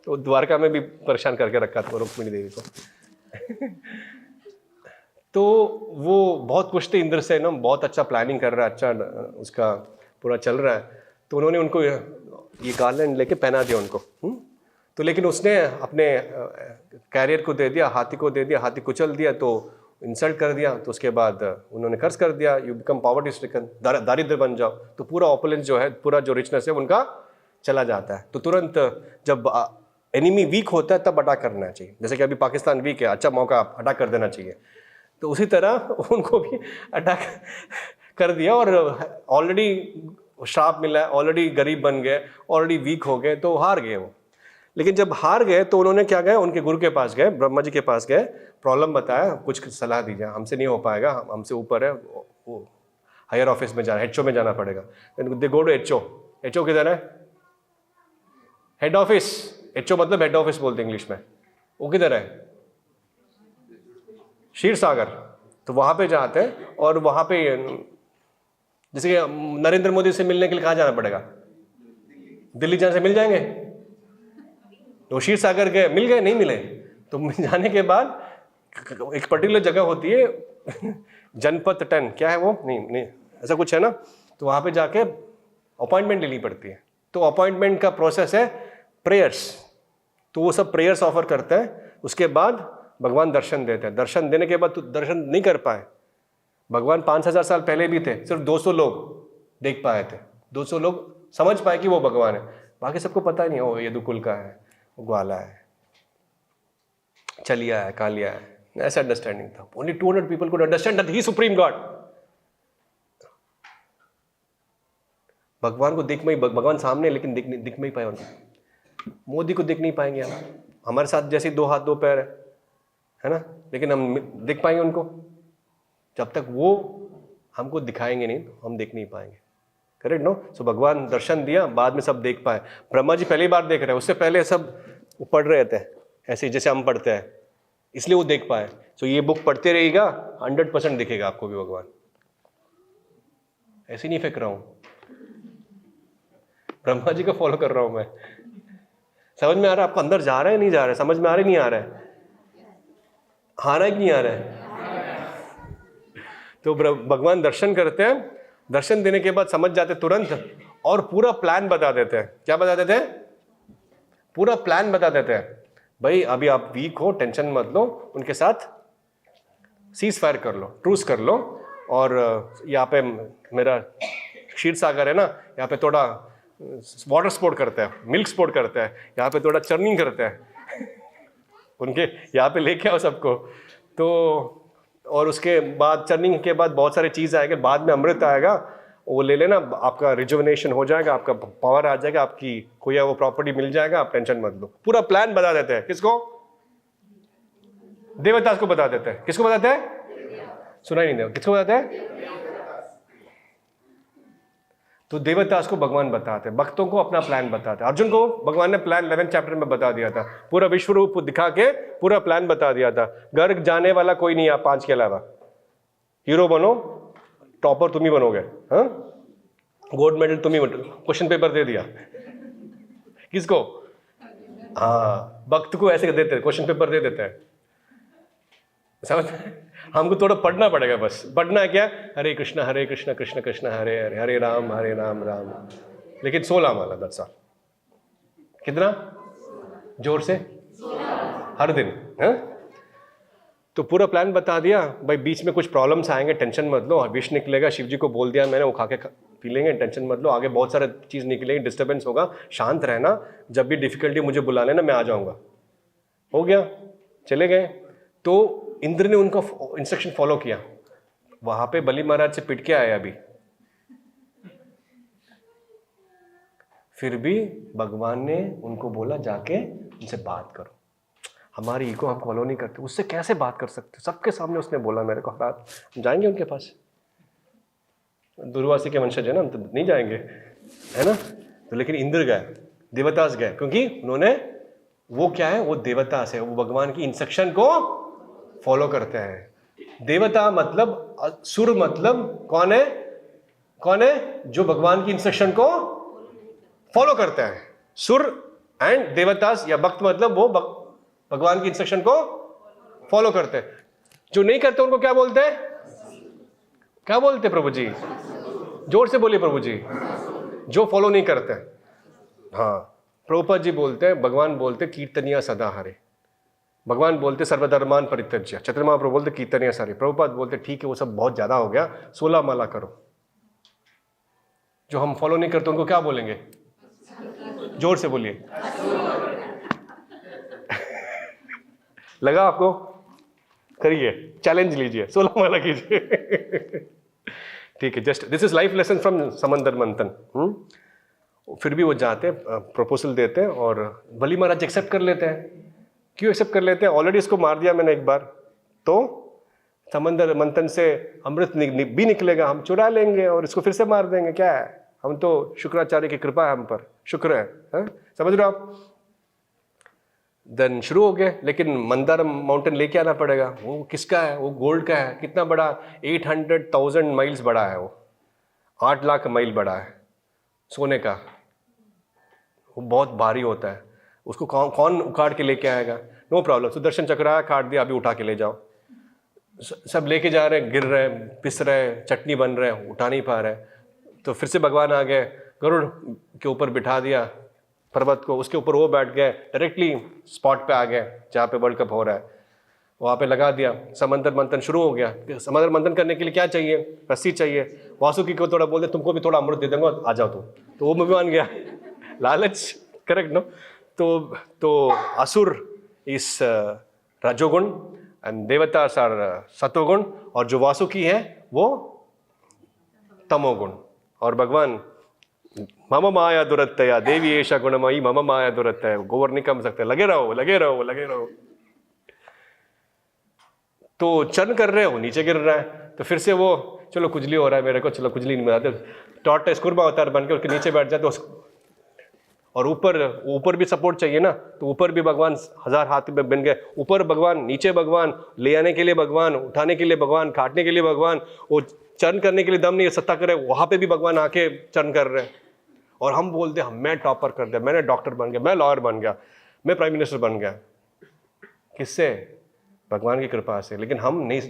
तो द्वारका में भी परेशान करके रखा था रुक्मिणी देवी को। तो वो बहुत खुश थे इंद्र से ना, बहुत अच्छा प्लानिंग कर रहा है, अच्छा उसका पूरा चल रहा है। तो उन्होंने उनको ये गार्लैंड लेके पहना दिया उनको। तो लेकिन उसने अपने कैरियर को दे दिया, हाथी को दे दिया, हाथी कुचल दिया, तो इंसल्ट कर दिया। तो उसके बाद उन्होंने कर्ज कर दिया, यू बिकम पॉवर्टी स्ट्रिकन, दारिद्र बन जाओ। तो पूरा ऑपुलेंस जो है, पूरा जो रिचनेस है उनका चला जाता है। तो तुरंत जब एनिमी वीक होता है तब अटैक करना चाहिए, जैसे कि अभी पाकिस्तान वीक है, अच्छा मौका अटैक कर देना चाहिए। तो उसी तरह उनको भी अटैक कर दिया, और ऑलरेडी श्राप मिला है, ऑलरेडी गरीब बन गए, ऑलरेडी वीक हो गए, तो हार गए वो। लेकिन जब हार गए तो उन्होंने क्या गए, उनके गुरु के पास गए, ब्रह्मा जी के पास गए, प्रॉब्लम बताया, कुछ सलाह दीजिए, हमसे नहीं हो पाएगा, हमसे ऊपर है, वो हायर ऑफिस में जाना, एचओ में जाना पड़ेगा। दे गो टू एचओ। एचओ किधर है? Head office. एचओ मतलब हेड ऑफिस बोलते हैं इंग्लिश में। वो किधर है? क्षीर सागर। तो वहां पे जाते हैं, और वहां पे जैसे कि नरेंद्र मोदी से मिलने के लिए कहाँ जाना पड़ेगा? दिल्ली जाने से मिल जाएंगे? तो क्षीर सागर गए, मिल गए? नहीं मिले। तो जाने के बाद एक पर्टिकुलर जगह होती है जनपद 10, क्या है वो, नहीं ऐसा कुछ है ना। तो वहां पे जाके अपॉइंटमेंट लेनी पड़ती है। तो अपॉइंटमेंट का प्रोसेस है प्रेयर्स। तो वो सब प्रेयर्स ऑफर करते हैं, उसके बाद भगवान दर्शन देते हैं। दर्शन देने के बाद तो दर्शन नहीं कर पाए, भगवान 5000 साल पहले भी थे, सिर्फ 200 लोग देख पाए थे, 200 लोग समझ पाए कि वो भगवान है, बाकी सबको पता ही नहीं, वो यदुकुल का है, ग्वाला है, चलिया है, कालिया है, ऐसा अंडरस्टैंडिंग था। Only 200 people could understand that he supreme God. भगवान को दिख में, भगवान सामने, लेकिन दिख में ही पाए उनको। मोदी को दिख नहीं पाएंगे हम, हमारे साथ जैसे 2 हाथ 2 पैर है ना, लेकिन हम दिख पाएंगे उनको? जब तक वो हमको दिखाएंगे नहीं तो हम देख नहीं पाएंगे, करेक्ट नो? सो भगवान दर्शन दिया, बाद में सब देख पाए। ब्रह्मा जी पहली बार देख रहे हैं, उससे पहले सब वो पढ़ रहे थे ऐसे जैसे हम पढ़ते हैं, इसलिए वो देख पाए। सो ये बुक पढ़ते रहिएगा, 100% दिखेगा आपको भी भगवान। ऐसे नहीं फेंक रहा हूं, ब्रह्मा जी को फॉलो कर रहा हूं मैं। समझ में आ रहा है आपको? अंदर जा रहा है नहीं जा रहा है? समझ में आ रहा है नहीं आ रहा है? आ रहा है कि नहीं आ रहा है? तो भगवान दर्शन करते हैं, दर्शन देने के बाद समझ जाते तुरंत, और पूरा प्लान बता देते हैं। क्या बता देते हैं? पूरा प्लान बता देते हैं। भाई अभी आप वीक हो, टेंशन मत लो, उनके साथ सीज फायर कर लो, ट्रूस कर लो, और यहाँ पे मेरा क्षीर सागर है ना, यहाँ पे थोड़ा वाटर स्पोर्ट करते हैं, मिल्क स्पोर्ट करते हैं, यहाँ पे थोड़ा चर्निंग करते हैं उनके यहाँ पे लेके आओ सबको। तो और उसके बाद चर्निंग के बाद बहुत सारी चीज़ आएगी, बाद में अमृत आएगा, वो ले लेना, आपका रिजुविनेशन हो जाएगा, आपका पावर आ जाएगा, आपकी कोई वो प्रॉपर्टी मिल जाएगा, आप टेंशन मत लो। पूरा प्लान बता देते हैं। किसको? देवदास को बता देते हैं। किसको बताते हैं? सुना ही नहीं दे, किसको बताते हैं? तो देवदास को भगवान बताते हैं, भक्तों को अपना प्लान बताते हैं। अर्जुन को भगवान ने प्लान 11 चैप्टर में बता दिया था, पूरा विश्व रूप दिखा के पूरा प्लान बता दिया था। घर जाने वाला कोई नहीं, आप 5 के अलावा। हीरो बनो, टॉपर तुम ही बनोगे, हाँ, गोल्ड मेडल तुम ही, क्वेश्चन पेपर दे दिया किसको? हाँ, भक्त को ऐसे देते हैं, क्वेश्चन पेपर दे देते हैं। समझ? हमको थोड़ा पढ़ना पड़ेगा, बस पढ़ना है क्या? हरे कृष्णा कृष्ण कृष्ण हरे हरे, हरे राम राम। लेकिन 16 माला, दस साल। कितना जोर से? हर दिन, है? तो पूरा प्लान बता दिया। भाई बीच में कुछ प्रॉब्लम्स आएंगे, टेंशन मत लो, विष निकलेगा, शिव जी को बोल दिया मैंने, वो खा के पी लेंगे, टेंशन मत लो। आगे बहुत सारे चीज निकलेंगे, डिस्टर्बेंस होगा, शांत रहना, जब भी डिफिकल्टी मुझे बुला लेना, मैं आ जाऊंगा। हो गया, चले गए। तो इंद्र ने उनका इंस्ट्रक्शन फॉलो किया, वहां पे बलि महाराज से पिट के आए अभी, फिर भी भगवान ने उनको बोला जाके उनसे बात करो। हमारी ईगो हम फॉलो नहीं करते, उससे कैसे बात कर सकते? सबके सामने उसने बोला मेरे को, रात जाएंगे उनके पास? दुर्वासी के वंशज है ना, हम तो नहीं जाएंगे, है ना? तो लेकिन इंद्र गए, देवतास गए, क्योंकि उन्होंने, वो क्या है, वो देवतास है, वो भगवान की इंस्ट्रक्शन को फॉलो करते हैं। देवता मतलब, असुर मतलब कौन है? कौन है? जो भगवान की इंस्ट्रक्शन को फॉलो करते हैं। सुर एंड देवतास या भक्त मतलब वो भगवान की इंस्ट्रक्शन को फॉलो करते हैं। जो नहीं करते उनको क्या बोलते हैं? क्या बोलते हैं प्रभु जी? जोर से बोलिए प्रभु जी। जो फॉलो नहीं करते। हाँ, प्रभुपाद जी बोलते हैं, भगवान बोलते कीर्तनिया सदा हरे, भगवान बोलते सर्वधर्मान परित्यज्य, चैतन्य महाप्रभु बोलते कीर्तनिया सारे, प्रभुपाद बोलते ठीक है वो सब बहुत ज्यादा हो गया, 16 माला करो। जो हम फॉलो नहीं करते उनको क्या बोलेंगे? जोर से बोलिए। लगा आपको? करिए, चैलेंज लीजिए, 16 माला कीजिए। ठीक है, just this is life lesson from समंदर मंथन। फिर भी वो जाते हैं, प्रपोजल देते हैं और बलि महाराज एक्सेप्ट कर लेते हैं। क्यों एक्सेप्ट कर लेते हैं? ऑलरेडी इसको मार दिया मैंने एक बार, तो समंदर मंथन से अमृत भी निकलेगा, हम चुरा लेंगे और इसको फिर से मार देंगे। क्या है, हम तो शुक्राचार्य की कृपा है हम पर, शुक्र है? समझ रहे हो आप? देन शुरू हो गए, लेकिन मंदार माउंटेन लेके आना पड़ेगा। वो किसका है? वो गोल्ड का है। कितना बड़ा? 800,000 माइल्स बड़ा है वो, 8 लाख माइल बड़ा है सोने का। वो बहुत भारी होता है, उसको कौन उखाड़ के लेके आएगा? नो प्रॉब्लम, सुदर्शन चक्र आया, काट दिया, अभी उठा के ले जाओ। सब लेके जा रहे हैं, गिर रहे हैं, पिस रहे हैं, चटनी बन रहे हैं, उठा नहीं पा रहे। तो फिर से भगवान आ गए, गरुड़ के ऊपर बिठा दिया पर्वत को, उसके ऊपर वो बैठ गए, डायरेक्टली स्पॉट पे आ गए जहाँ पे वर्ल्ड कप हो रहा है, वहाँ पे लगा दिया। समंदर मंथन शुरू हो गया। समंदर मंथन करने के लिए क्या चाहिए? रस्सी चाहिए। वासुकी को थोड़ा बोलते तुमको भी थोड़ा अमृत दे दूंगा, आ जाओ तुम। तो वो भी मान गया। लालच, करेक्ट नो? तो असुर इस रजोगुण एंड देवता आर सत्वगुण, और जो वासुकी है वो तमोगुण। और भगवान मम माया दुरत्तया देवी ऐशा गुणमयी मम माया दुरत्तया, गोबर नहीं कम सकते, लगे रहो लगे रहो लगे रहो। तो चर्न कर रहे हो, नीचे गिर रहा है, तो फिर से वो चलो कुजली हो रहा है मेरे को, चलो कुजली नहीं मिलाते, टॉर्टोइस कुर्मा अवतार बन के उसके नीचे बैठ जाते। और ऊपर भी सपोर्ट चाहिए ना, तो ऊपर भी भगवान 1000 हाथ में बन गए। ऊपर भगवान, नीचे भगवान, ले आने के लिए भगवान, उठाने के लिए भगवान, काटने के लिए भगवान, वो चर्न करने के लिए दम नहीं सत्ता करे, वहां पे भी भगवान आके चर्न कर रहे हैं। और हम बोलते हम मैं टॉपर कर दिया, मैंने डॉक्टर बन गया, मैं लॉयर बन गया, मैं प्राइम मिनिस्टर बन गया। किससे? भगवान की कृपा से। लेकिन हम नहीं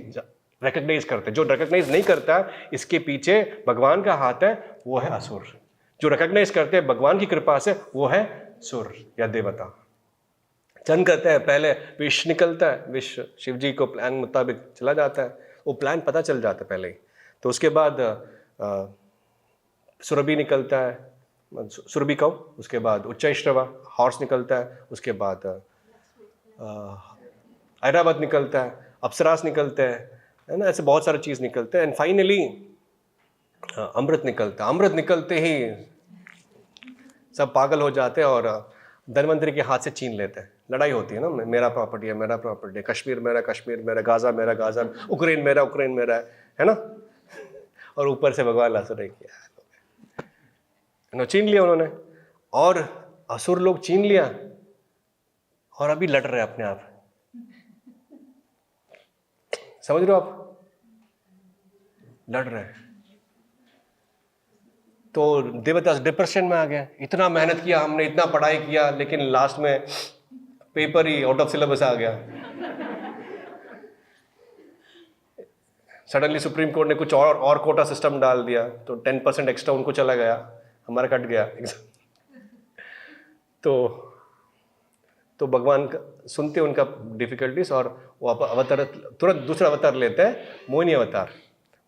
रिकॉग्नाइज करते। जो रिकॉग्नाइज नहीं करता इसके पीछे भगवान का हाथ है, वो है असुर। जो रिकॉग्नाइज करते हैं भगवान की कृपा से, वो है सुर या देवता। चंद करते हैं, पहले विष निकलता है, विष शिव जी को प्लान मुताबिक चला जाता है, वो प्लान पता चल जाता है पहले ही। तो उसके बाद सुरभि निकलता है, सुरभि कौ, उसके बाद उच्चैश्रवा हॉर्स निकलता है, उसके बाद ऐरावत निकलता है, अप्सरास निकलते हैं, है ना, ऐसे बहुत सारे चीज़ निकलते हैं। एंड फाइनली अमृत निकलता है। अमृत निकलते ही सब पागल हो जाते हैं और धनवंतरी के हाथ से छीन लेते हैं। लड़ाई होती है ना, मेरा प्रॉपर्टी है, मेरा प्रॉपर्टी है, कश्मीर मेरा, कश्मीर मेरा, गाजा मेरा, गाजा, उक्रेन मेरा, उक्रेन मेरा है ना। और ऊपर से भगवान असुर किया, छीन लिया उन्होंने, और असुर लोग छीन लिया और अभी लड़ रहे अपने आप। समझ रहे हो आप? लड़ रहे हैं। तो देवता डिप्रेशन में आ गया। इतना मेहनत किया हमने, इतना पढ़ाई किया, लेकिन लास्ट में पेपर ही आउट ऑफ सिलेबस आ गया। सडनली सुप्रीम कोर्ट ने कुछ और कोटा सिस्टम डाल दिया, तो 10% एक्स्ट्रा उनको चला गया, हमारा कट गया। तो भगवान सुनते उनका डिफिकल्टीज और वो अवतार, तुरंत दूसरा अवतार लेते हैं, मोहिनी अवतार।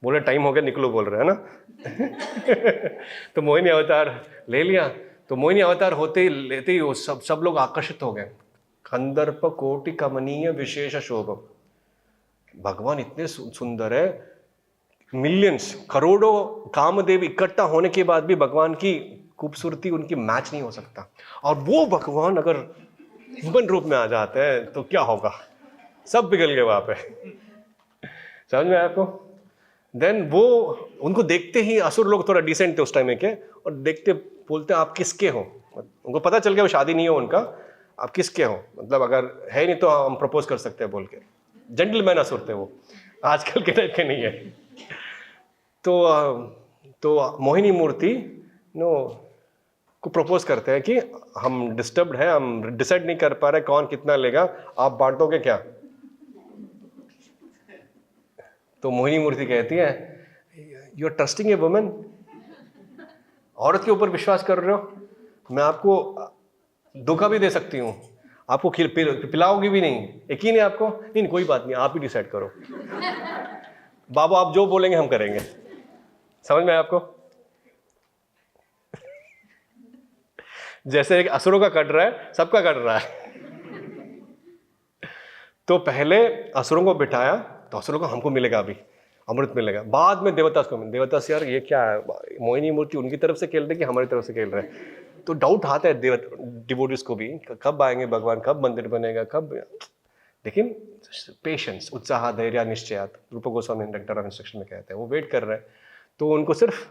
बोले टाइम हो गया, निकलो बोल रहे हैं ना। तो मोहिनी अवतार ले लिया। तो मोहिनी अवतार होते ही लेते ही वो सब लोग आकर्षित हो गए। कंदर्प कोटि कमनीय विशेष शोभम, भगवान इतने सुंदर है, मिलियंस, करोड़ों कामदेव इकट्ठा होने के बाद भी भगवान की खूबसूरती उनकी मैच नहीं हो सकता। और वो भगवान अगर ह्यूमन रूप में आ जाते हैं तो क्या होगा, सब पिघल गए वहां पे। समझ में आया आपको? देन वो उनको देखते ही असुर लोग थोड़ा डिसेंट थे उस टाइम में के, और देखते बोलते आप किसके हो, उनको पता चल गया वो शादी नहीं हो उनका, आप किसके हो, मतलब अगर है नहीं तो हम प्रपोज कर सकते हैं बोल के। जेंटलमैन असुर थे वो, आजकल के टाइप के नहीं है। तो मोहिनी मूर्ति नो को प्रपोज करते हैं कि हम डिस्टर्ब्ड हैं, हम डिसाइड नहीं कर पा रहे कौन कितना लेगा, आप बांट दोगे क्या? तो मोहिनी मूर्ति कहती है, you are trusting a woman, औरत के ऊपर विश्वास कर रहे हो, मैं आपको धोखा भी दे सकती हूँ, आपको पिलाओगी भी नहीं, यकीन है आपको? नहीं, कोई बात नहीं, आप ही डिसाइड करो बाबू, आप जो बोलेंगे हम करेंगे। समझ में आया आपको? जैसे एक असुरों का कट रहा है, सबका कट रहा है। तो पहले असुरों को बिठाया, तो असुरों को हमको मिलेगा अभी अमृत मिलेगा, बाद में देवता को मिलेगा। देवता से यार ये क्या है, मोहिनी मूर्ति उनकी तरफ से खेल रहे कि हमारी तरफ से खेल रहे हैं? तो डाउट आता है डिवोटीज को भी, कब आएंगे भगवान, कब मंदिर बनेगा, कब। लेकिन पेशेंस, उत्साह, धैर्य, निश्चयात, रूप गोस्वामी नेक्टर ऑफ इंस्ट्रक्शन में कहते हैं, वो वेट कर रहे हैं। तो उनको सिर्फ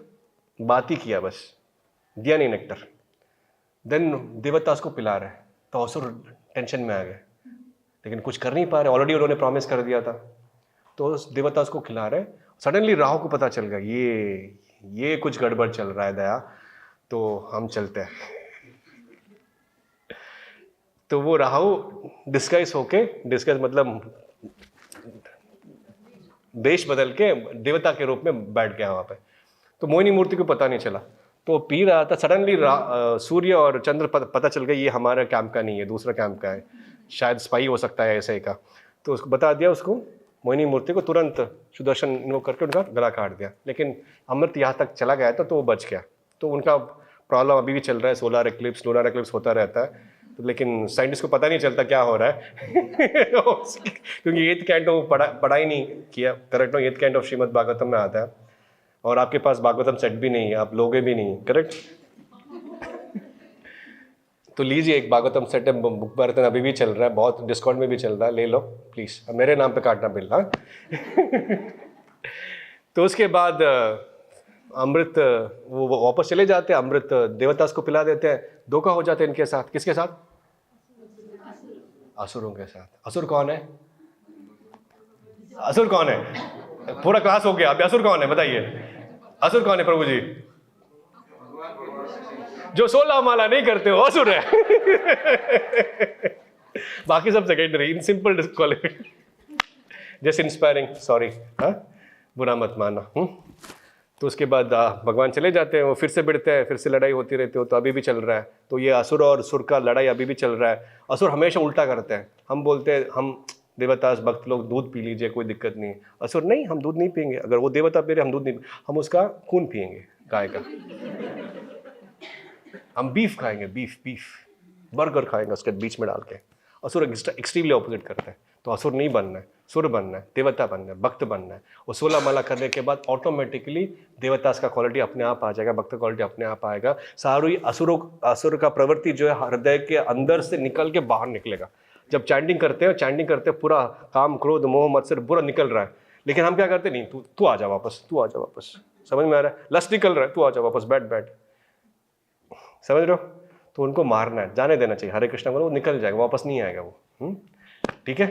बात ही किया, बस दिया नहीं नेक्टर। देन देवता उसको पिला रहे, तो असुर टेंशन में आ गए, लेकिन कुछ कर नहीं पा रहे, ऑलरेडी उन्होंने प्रॉमिस कर दिया था। तो देवता उसको खिला रहे, सडनली राहु को पता चल गया ये कुछ गड़बड़ चल रहा है दया, तो हम चलते हैं। तो वो राहु डिस्गाइज होके, डिस्गाइज मतलब वेश बदल के देवता के रूप में बैठ गया वहां पे। तो मोहिनी मूर्ति को पता नहीं चला, तो पी रहा था, सडनली सूर्य और चंद्र पता चल गया ये हमारा कैंप का नहीं है, दूसरा कैंप का है, शायद स्पाई हो सकता है ऐसे का। तो उसको बता दिया, उसको मोहिनी मूर्ति को तुरंत सुदर्शन इन्वोक करके उनका गला काट दिया। लेकिन अमृत यहाँ तक चला गया था तो वो बच गया। तो उनका प्रॉब्लम अभी भी चल रहा है, सोलर एक्लिप्स, लूनर एक्लिप्स होता रहता है, तो लेकिन साइंटिस्ट को पता नहीं चलता क्या हो रहा है क्योंकि एथ कैंट वो पढ़ा ही नहीं किया। करेक्ट हो? एथ कैंट ऑफ श्रीमद् भागवतम में आता है, और आपके पास भागवतम सेट भी नहीं है, आप लोगे भी नहीं। करेक्ट? तो लीजिए, एक भागवतम सेट है, बुक मराथन अभी भी चल रहा है, बहुत डिस्काउंट में भी चल रहा है, ले लो प्लीज, मेरे नाम पे काटना बिल। हाँ तो उसके बाद अमृत वो वापस चले जाते हैं, अमृत देवता को पिला देते हैं, धोखा हो जाते हैं इनके साथ। किसके साथ? असुरों के साथ। असुर कौन है? असुर कौन है? पूरा क्लास हो गया, अभी असुर कौन है बताइए? असुर कौन है प्रभु जी? जो 16 माला नहीं करते हो असुर है बाकी सब secondary, in simple disqualification, just inspiring, sorry, हाँ बुरा मत माना। तो उसके बाद भगवान चले जाते हैं, वो फिर से भिड़ते हैं, फिर से लड़ाई होती रहती हो, तो अभी भी चल रहा है। तो ये असुर और सुर का लड़ाई अभी भी चल रहा है। असुर हमेशा उल्टा करते हैं, हम बोलते हैं हम देवतास भक्त लोग दूध पी लीजिए, कोई दिक्कत नहीं। असुर नहीं, हम दूध नहीं पियेंगे, अगर वो देवता पी रहे हम दूध नहीं, हम उसका खून पियेंगे, गाय का। हम बीफ खाएंगे, बीफ बर्गर खाएंगे उसके बीच में डाल के। असुर एक्सट्रीमली ऑपोजिट करते हैं। तो असुर नहीं बनना है, सुर बनना है, देवता बनना है, भक्त बनना है। और 16 माला करने के बाद ऑटोमेटिकली देवता का क्वालिटी अपने आप आ जाएगा, भक्त क्वालिटी अपने आप आएगा। सारी असुर का प्रवृत्ति जो है हृदय के अंदर से निकल के बाहर निकलेगा। जब चैंटिंग करते हैं पूरा काम, क्रोध, मोह, मत्सर पूरा निकल रहा है, लेकिन हम क्या करते? नहीं, तू आ जा वापस, तू आ जा वापस। समझ में आ रहा है? लस्ट निकल रहा है, तू आ जा वापस, बैठ। समझ रहे हो? तो उनको मारना है, जाने देना चाहिए, हरे कृष्णा बोलो, वो निकल जाएगा, वापस नहीं आएगा वो। ठीक है?